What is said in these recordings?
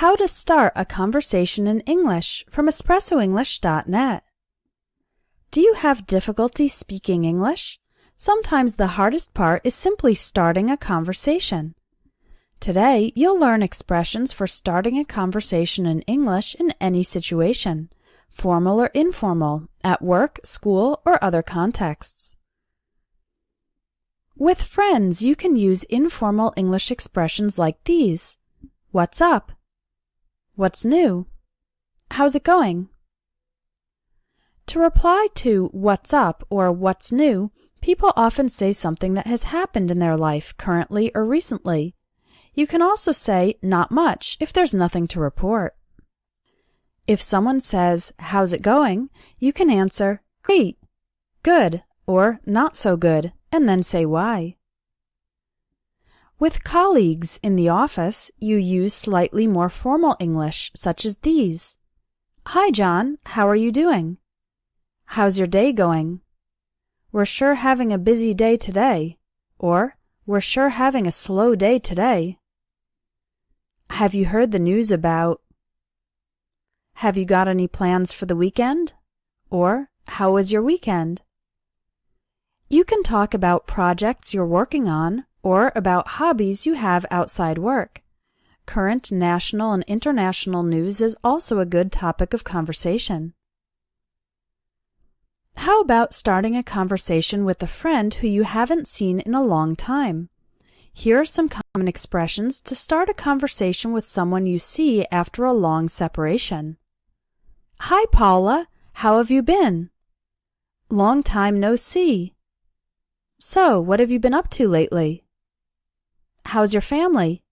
How to start a conversation in English from espressoenglish.net. Do you have difficulty speaking English? Sometimes the hardest part is simply starting a conversation. Today, you'll learn expressions for starting a conversation in English in any situation, formal or informal, at work, school, or other contexts. With friends, you can use informal English expressions like these. What's up? What's new? How's it going? To reply to what's up or what's new, people often say something that has happened in their life currently or recently. You can also say not much if there's nothing to report. If someone says, how's it going? You can answer, great, good, or not so good, and then say why. With colleagues in the office, you use slightly more formal English, such as these. Hi, John. How are you doing? How's your day going? We're sure having a busy day today. Or, we're sure having a slow day today. Have you heard the news about? Have you got any plans for the weekend? Or, how was your weekend? You can talk about projects you're working on or about hobbies you have outside work. Current national and international news is also a good topic of conversation. How about starting a conversation with a friend who you haven't seen in a long time? Here are some common expressions to start a conversation with someone you see after a long separation. Hi, Paula. How have you been? Long time no see. So, what have you been up to lately? How's your family?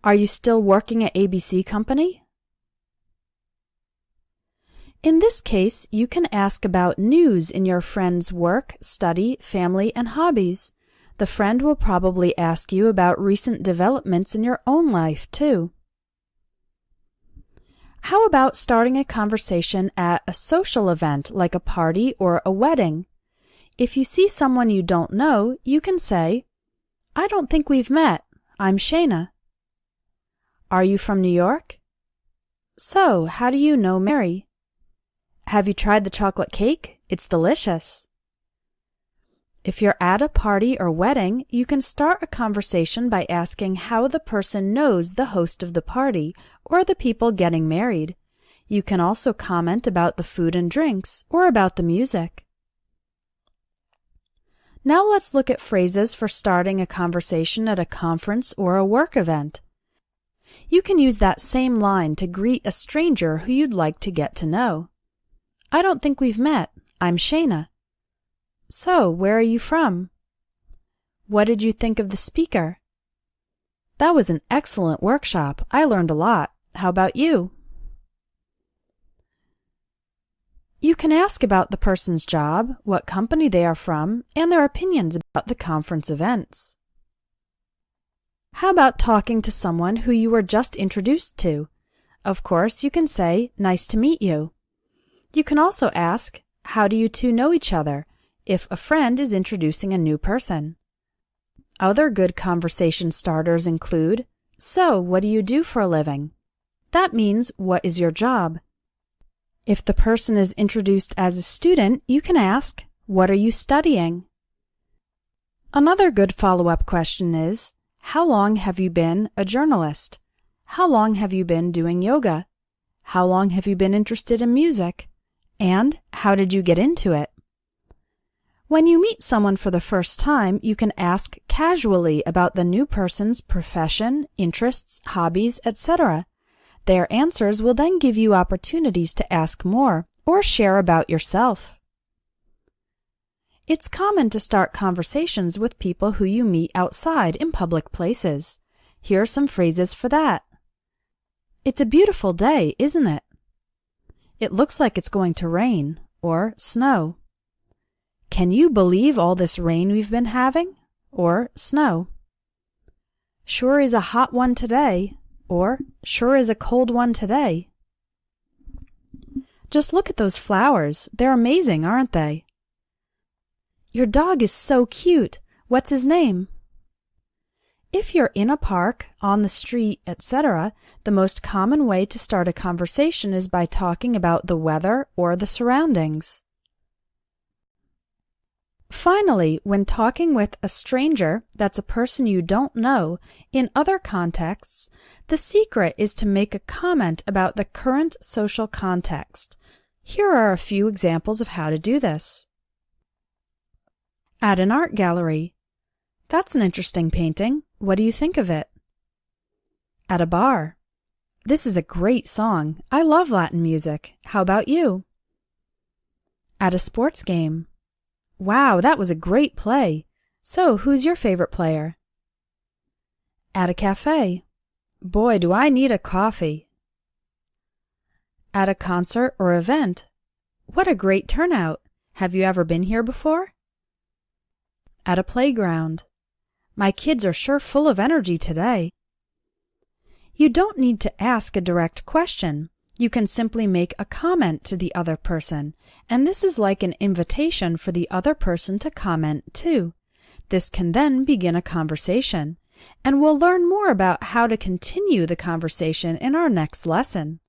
Are you still working at ABC Company? In this case, you can ask about news in your friend's work, study, family, and hobbies. The friend will probably ask you about recent developments in your own life, too. How about starting a conversation at a social event like a party or a wedding? If you see someone you don't know, you can say, I don't think we've met. I'm Shayna. Are you from New York? So, how do you know Mary? Have you tried the chocolate cake? It's delicious. If you're at a party or wedding, you can start a conversation by asking how the person knows the host of the party or the people getting married. You can also comment about the food and drinks or about the music. Now let's look at phrases for starting a conversation at a conference or a work event. You can use that same line to greet a stranger who you'd like to get to know. I don't think we've met. I'm Shayna. So, where are you from? What did you think of the speaker? That was an excellent workshop. I learned a lot. How about you? You can ask about the person's job, what company they are from, and their opinions about the conference events. How about talking to someone who you were just introduced to? Of course, you can say, nice to meet you. You can also ask, how do you two know each other, if a friend is introducing a new person. Other good conversation starters include, so, what do you do for a living? That means, what is your job? If the person is introduced as a student, you can ask, what are you studying? Another good follow-up question is, how long have you been a journalist? How long have you been doing yoga? How long have you been interested in music? And how did you get into it? When you meet someone for the first time, you can ask casually about the new person's profession, interests, hobbies, etc. Their answers will then give you opportunities to ask more or share about yourself. It's common to start conversations with people who you meet outside in public places. Here are some phrases for that. It's a beautiful day, isn't it? It looks like it's going to rain or snow. Can you believe all this rain we've been having? Or snow. Sure is a hot one today. Or, sure is a cold one today. Just look at those flowers. They're amazing, aren't they? Your dog is so cute. What's his name? If you're in a park, on the street, etc., the most common way to start a conversation is by talking about the weather or the surroundings. Finally, when talking with a stranger, that's a person you don't know, in other contexts, the secret is to make a comment about the current social context. Here are a few examples of how to do this. At an art gallery. That's an interesting painting. What do you think of it? At a bar. This is a great song. I love Latin music. How about you? At a sports game. Wow, that was a great play. So, who's your favorite player? At a cafe. Boy, do I need a coffee. At a concert or event. What a great turnout. Have you ever been here before? At a playground. My kids are sure full of energy today. You don't need to ask a direct question. You can simply make a comment to the other person, and this is like an invitation for the other person to comment too. This can then begin a conversation, and we'll learn more about how to continue the conversation in our next lesson.